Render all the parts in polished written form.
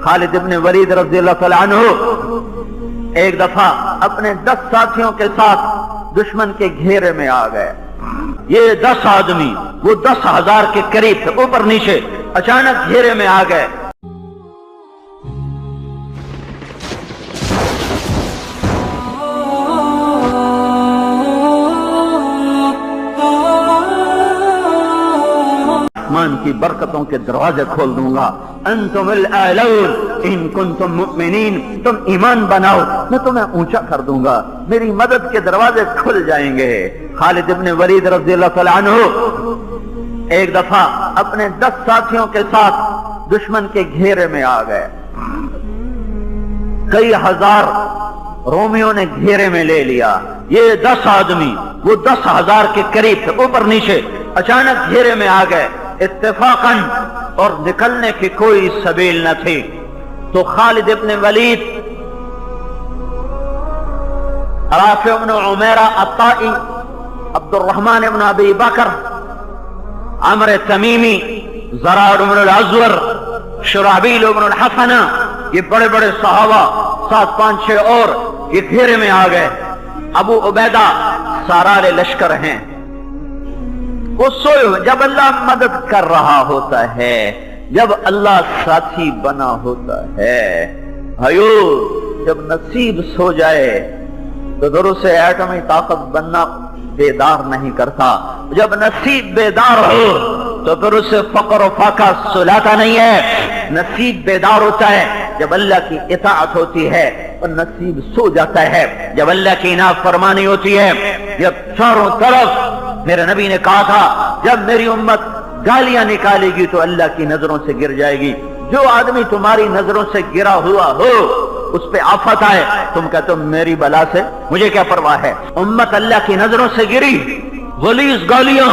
خالد ابن ولید رضی اللہ تعالیٰ عنہ ایک دفعہ اپنے 10 ساتھیوں کے ساتھ دشمن کے گھیرے میں آ گئے۔ یہ 10 آدمی وہ 10,000 کے قریب تھے، اوپر نیچے اچانک گھیرے میں آ گئے۔ آسمان کی برکتوں کے دروازے کھول دوں گا، انتم الاعلون ان کنتم مؤمنین، تم ایمان بناؤ میں تمہیں اونچا کر دوں گا، میری مدد کے دروازے کھل جائیں گے۔ خالد ابن ولید رضی اللہ تعالیٰ عنہ ایک دفعہ اپنے 10 ساتھیوں کے ساتھ دشمن کے گھیرے میں آ گئے۔ کئی ہزار رومیوں نے گھیرے میں لے لیا۔ یہ 10 آدمی وہ 10,000 کے قریب تھے، اوپر نیچے اچانک گھیرے میں آ گئے اتفاقاً، اور نکلنے کی کوئی سبیل نہ تھی۔ تو خالد ابن ولید، رافع بن عمیرہ الطائی، عبد الرحمن ابن ابی بکر، عمرو تمیمی، زرار بن الازور، شرحبیل بن الحسنہ، یہ بڑے بڑے صحابہ 7 5 6 اور یہ گھیرے میں آ گئے۔ ابو عبیدہ سارار لشکر ہیں، وہ سوئے جب اللہ مدد کر رہا ہوتا ہے، جب اللہ ساتھی بنا ہوتا ہے، بھائیو جب نصیب سو جائے تو درست ایٹمی طاقت بننا بیدار نہیں کرتا، جب نصیب بیدار ہو تو پھر اسے فقر و فاقہ سلاتا نہیں ہے۔ نصیب بیدار ہوتا ہے جب اللہ کی اطاعت ہوتی ہے، اور نصیب سو جاتا ہے جب اللہ کی نافرمانی ہوتی ہے۔ جب چاروں طرف میرے نبی نے کہا تھا جب میری امت گالیاں نکالے گی تو اللہ کی نظروں سے گر جائے گی۔ جو آدمی تمہاری نظروں سے گرا ہوا ہو اس پہ آفت آئے، تم کہتے ہو میری بلا سے مجھے کیا پرواہ ہے۔ امت اللہ کی نظروں سے گری، غلیظ گالیاں،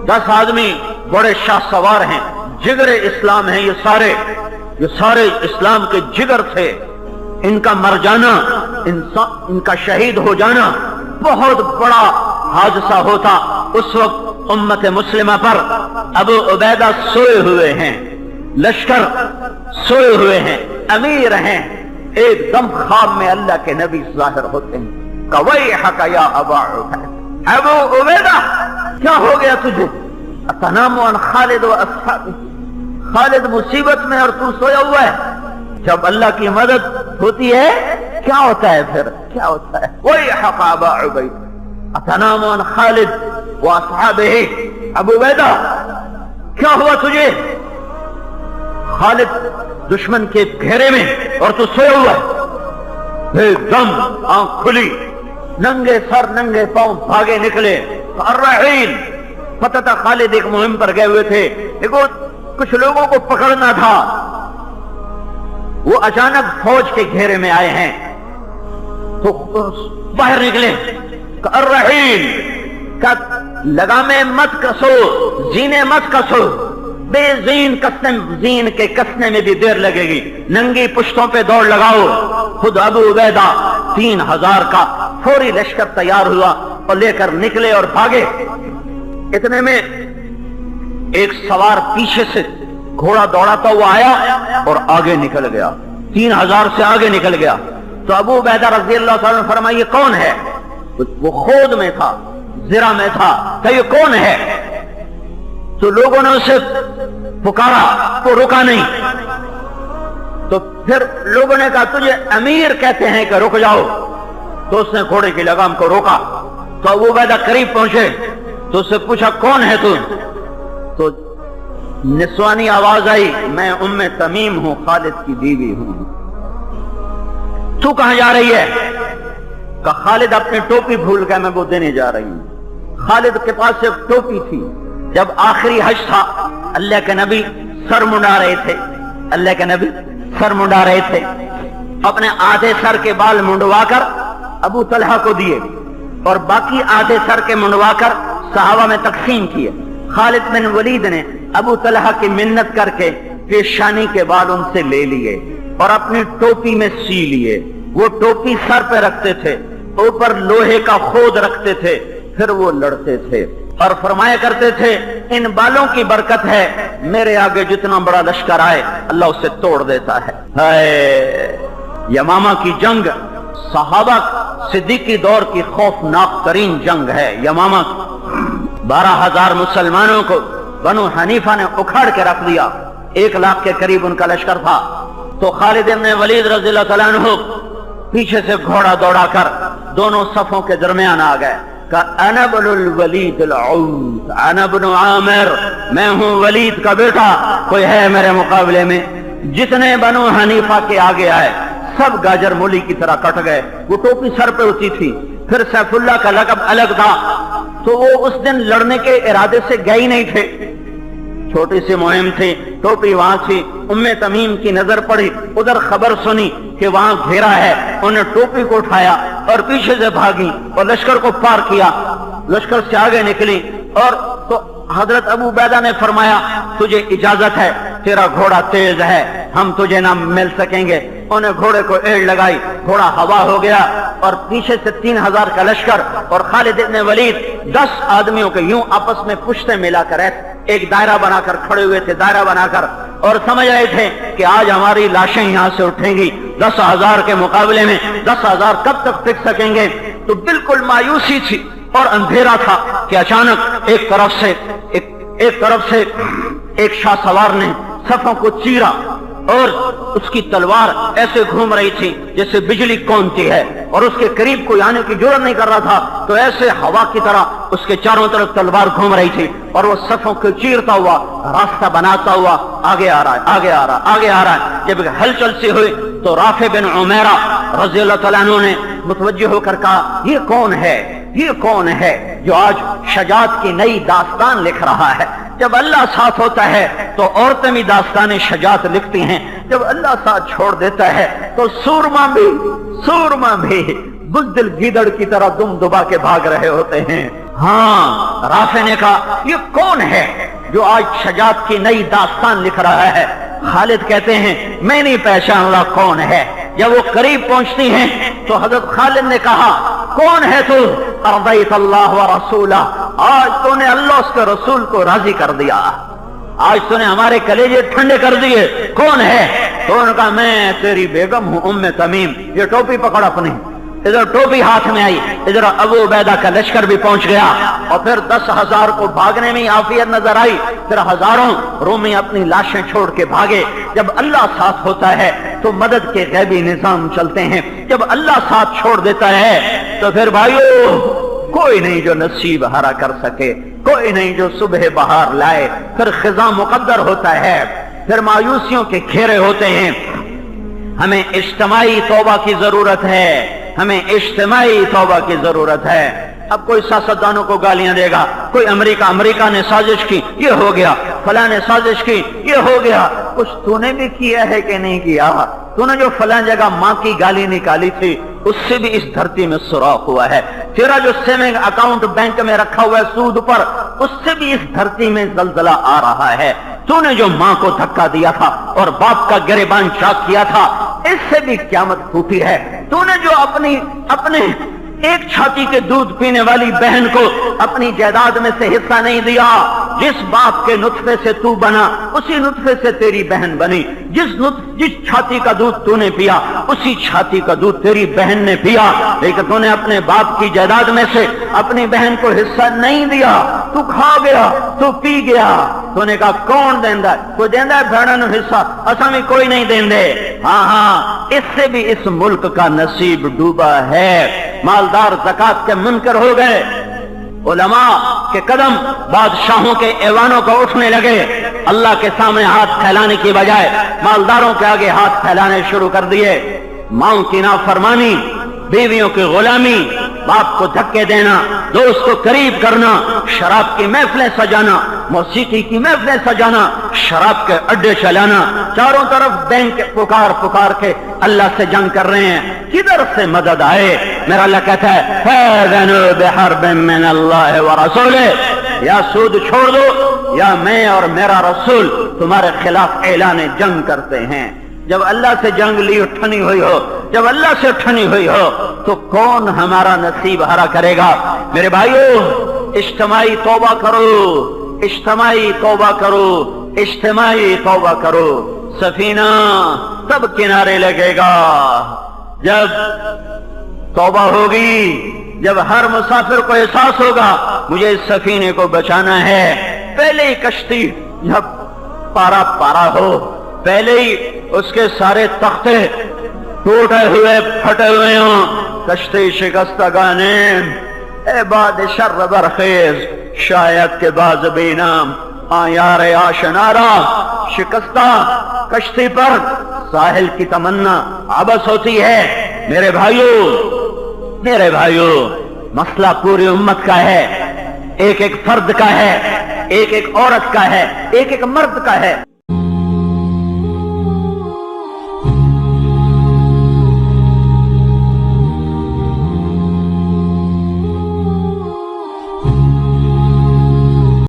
10 آدمی بڑے شاہ سوار ہیں، جگر اسلام ہیں، یہ سارے اسلام کے جگر تھے۔ ان کا مر جانا، ان کا شہید ہو جانا بہت بڑا حادثہ ہوتا۔ اس وقت امت مسلمہ پر ابو عبیدہ سوئے ہوئے ہیں، لشکر سوئے ہوئے ہیں، امیر ہیں، ایک دم خواب میں اللہ کے نبی ظاہر ہوتے ہیں۔ وَيْحَكَ يَا أَبَا عُبَيدَةَ، ابو عبیدہ کیا ہو گیا تجھے؟ أَتَنَامُ عَنْ خالد وَأَصْحَابِهِ، خالد مصیبت میں اور تو سویا ہوا ہے۔ جب اللہ کی مدد ہوتی ہے کیا ہوتا ہے پھر؟ کیا ہوتا ہے؟ وَيْحَكَ أَبَا عُبَيدَةَ أَتَنَامُ عَنْ خالد وَأَصْحَابِهِ، ابو عبیدہ کیا ہوا تجھے؟ خالد دشمن کے گھیرے میں اور تو سویا ہوا ہے۔ ایک دم آنکھ کھلی، ننگے سر ننگے پاؤں بھاگے نکلے۔ الرحیل، پتہ تھا خالد ایک مہم پر گئے ہوئے تھے، دیکھو کچھ لوگوں کو پکڑنا تھا، وہ اچانک فوج کے گھیرے میں آئے ہیں تو باہر نکلے۔ الرحیل، لگامے مت کسو، زینے مت کسو، بے زین کسنے، زین کے کسنے میں بھی دیر لگے گی، ننگی پشتوں پہ دوڑ لگاؤ۔ خود ابو عبیدہ 3,000 کا فوری لشکر تیار ہوا اور لے کر نکلے اور بھاگے۔ اتنے میں ایک سوار پیچھے سے گھوڑا دوڑاتا ہوا آیا اور آگے نکل گیا، 3,000 سے آگے نکل گیا۔ تو ابو عبیدہ رضی اللہ تعالیٰ نے فرمایا یہ کون ہے؟ وہ خود میں تھا، زرہ میں تھا، کہ یہ کون ہے؟ تو لوگوں نے اسے پکارا، وہ رکا نہیں۔ تو پھر لوگوں نے کہا تجھے امیر کہتے ہیں کہ رک جاؤ، تو اس نے گھوڑے کی لگام کو روکا۔ تو ابو عبیدہ قریب پہنچے تو اس سے پوچھا کون ہے تو نسوانی آواز آئی، میں ام تمیم ہوں، خالد کی بیوی ہوں۔ تو کہاں جا رہی ہے؟ کہ خالد اپنی ٹوپی بھول گیا، میں وہ دینے جا رہی ہوں۔ خالد کے پاس ایک ٹوپی تھی، جب آخری حج تھا اللہ کے نبی سر منڈا رہے تھے، اللہ کے نبی سر منڈا رہے تھے، اپنے آدھے سر کے بال منڈوا کر ابو طلحہ کو دیے اور باقی آدھے سر کے منڈوا کر صحابہ میں تقسیم کیے۔ خالد بن ولید نے ابو طلحہ کی منت کر کے پیشانی کے بال ان سے لے لیے اور اپنی ٹوپی میں سی لیے۔ وہ ٹوپی سر پہ رکھتے تھے، اوپر لوہے کا خود رکھتے تھے، پھر وہ لڑتے تھے۔ اور فرमाया करते थे इन बालों की बरकत है, मेरे आगे जितना बड़ा लश्कर आए अल्लाह उसे तोड़ देता है। यमामा की जंग सहाबा सिद्दीकी दौर की खौफनाक तरीन जंग है। यमामा 12,000 मुसलमानों को बनु हनीफा ने उखाड़ के रख दिया। 1 लाख के करीब उनका लश्कर था। तो खालिद इब्न वलीद रज़ियल्लाहु तआला अन्हु पीछे से घोड़ा दौड़ाकर दोनों सफों के दरमियान आ गए। अना बनुल वलीद अल-औद, अना बनु आमिर, मैं हूं वलीद का बेटा, कोई है मेरे मुकाबले में? जितने बनु हनीफा के आगे आए सब गाजर मूली की तरह कट गए। वो टोपी सर पे होती थी, फिर सैफुल्लाह का लक़ब अलग था, तो वो उस दिन लड़ने के इरादे से गए ही नहीं थे। छोटी सी मुहिम थी, टोपी वहां थी। उम्मे तमीम की नजर पड़ी, उधर खबर सुनी कि वहां घेरा है। उन्हें टोपी को उठाया और पीछे से भागी और लश्कर को पार किया। लश्कर से आगे निकली और तो हजरत अबू बैदा ने फरमाया तुझे इजाजत है, तेरा घोड़ा तेज है, हम तुझे ना मिल सकेंगे। उन्हें घोड़े को एड़ लगाई, घोड़ा हवा हो गया और पीछे से 3,000 का लश्कर और खालिद इब्न वलीद 10 आदमियों के यूं आपस में पुश्ते मिलाकर एक दायरा बनाकर खड़े हुए थे, दायरा बनाकर, और समझ रहे थे कि आज हमारी लाशें यहां से उठेंगी। 10,000 के मुकाबले में 10,000 कब तक टिक सकेंगे? तो बिल्कुल मायूसी थी और अंधेरा था कि अचानक एक तरफ से एक शाह सवार ने सफों को चीरा और उसकी तलवार ऐसे घूम रही थी जैसे बिजली कौनती है, और उसके करीब कोई आने की जरूरत नहीं कर रहा था। तो ऐसे हवा की तरह उसके चारों तरफ तलवार घूम रही थी और वो सफों को चीरता हुआ रास्ता बनाता हुआ आगे आ रहा है, आगे आ रहा है, आगे आ रहा है। जब हलचल सी हुई तो राफे बिन उमैरा रज़ियल्लाहु तआला अन्हु ने मुतवज्जिह होकर कहा ये कौन है, ये कौन है जो आज शजात की नई दास्तान लिख रहा है? जब अल्लाह साथ होता है तो औरतें भी दास्तान शजात लिखती हैं, जब अल्लाह साथ छोड़ देता है तो सूरमा भी बुज़दिल गीदड़ की तरह दुम दुबा के भाग रहे होते हैं। हाँ, राफे ने कहा ये कौन है जो आज शजात की नई दास्तान लिख रहा है? खालिद कहते हैं मैं नहीं पहचान रहा कौन है। जब वो करीब पहुंचती हैं तो हजरत खालिद ने कहा कौन है तू? अर्दैत अल्लाह व रसूला, आज तूने अल्लाह उसके रसूल को राजी कर दिया, आज तूने हमारे कलेजे ठंडे कर दिए। कौन है? तो उन्होंने कहा मैं तेरी बेगम हूं उम्मे तमीम। ये टोपी पकड़ अपनी, इधर टोपी हाथ में आई, इधर अबू उबैदा का लश्कर भी पहुंच गया और फिर 10,000 को भागने में आफियत नजर आई। फिर हजारों रोमी अपनी लाशें छोड़ के भागे। जब अल्लाह साथ होता है तो मदद के गैबी निजाम चलते हैं, जब अल्लाह साथ छोड़ देता है तो फिर भाइयों कोई नहीं जो नसीब हरा कर सके, कोई नहीं जो सुबह बहार लाए। फिर खिजा मुकद्दर होता है, फिर मायूसियों के घेरे होते हैं। हमें इज्तिमाई तौबा की जरूरत है, हमें इज्तिमाई तौबा की जरूरत है। अब कोई सियासतदानों को गालियां देगा, कोई अमेरिका ने साजिश की, ये हो गया, फलां ने साजिश की, ये हो गया। कुछ तूने भी किया है कि नहीं किया? तूने जो फलां जगह माँ की गाली निकाली थी उससे भी इस धरती में सुराख हुआ है। तेरा जो सेविंग अकाउंट बैंक में रखा हुआ है सूद पर, उससे भी इस धरती में जलजला आ रहा है। तूने जो माँ को धक्का दिया था और बाप का गिरेबान चाक किया था, इससे भी क़यामत टूटी है। तूने जो अपने एक छाती के दूध पीने वाली बहन को अपनी जायदाद में से हिस्सा नहीं दिया, जिस बाप के नुत्फे से तू बना उसी नुत्फे से तेरी बहन बनी। जिस छाती का दूध तूने पिया उसी छाती का दूध तेरी बहन ने पिया, लेकिन तूने अपने बाप की जायदाद में से अपनी बहन को हिस्सा नहीं दिया। तू खा गया, तू पी गया। तूने कहा कौन देंदा है? कोई देंदा है भेड़न हिस्सा? असा में कोई नहीं देंदे। हाँ, इससे भी इस मुल्क का नसीब डूबा है। मालदार ज़कात के मुनकर हो गए, उलमा के कदम बादशाहों के ऐवानों को उठने लगे। अल्लाह के सामने हाथ फैलाने की बजाय मालदारों के आगे हाथ फैलाने शुरू कर दिए। मां की नाफरमानी, बीवियों की गुलामी, बाप को धक्के देना, दोस्त को करीब करना, शराब की महफिलें सजाना, मौसीकी की महफिलें सजाना, शराब के अड्डे चलाना, चारों तरफ बैंक पुकार पुकार के अल्लाह से जंग कर रहे हैं। किधर से मदद आए? मेरा अल्लाह कहता है फ़अज़नु बिहर्बिन मिनल्लाहि व रसूलिही, या सूद छोड़ दो या मैं और मेरा रसूल तुम्हारे खिलाफ ऐलान जंग करते हैं। जब अल्लाह से जंग ली उठनी हुई हो, जब अल्लाह से उठनी हुई हो, तो कौन हमारा नसीब हरा करेगा? मेरे भाइयों, اجتماعی توبہ کرو، اجتماعی توبہ کرو، اجتماعی توبہ کرو۔ سفینہ تب کنارے لگے گا جب توبہ ہوگی، جب ہر مسافر کو احساس ہوگا مجھے اس سفینے کو بچانا ہے۔ پہلے ہی کشتی جب پارا پارا ہو، پہلے ہی اس کے سارے تختے ٹوٹے ہوئے پھٹے ہوئے ہوں، کشتی شکستگانے اے باد شر برخیز شاید کے باز بینام آیار آشنارا، شکستہ کشتی پر ساحل کی تمنا عبث ہوتی ہے۔ میرے بھائیو، میرے بھائیو، مسئلہ پوری امت کا ہے، ایک ایک فرد کا ہے، ایک ایک عورت کا ہے، ایک ایک مرد کا ہے۔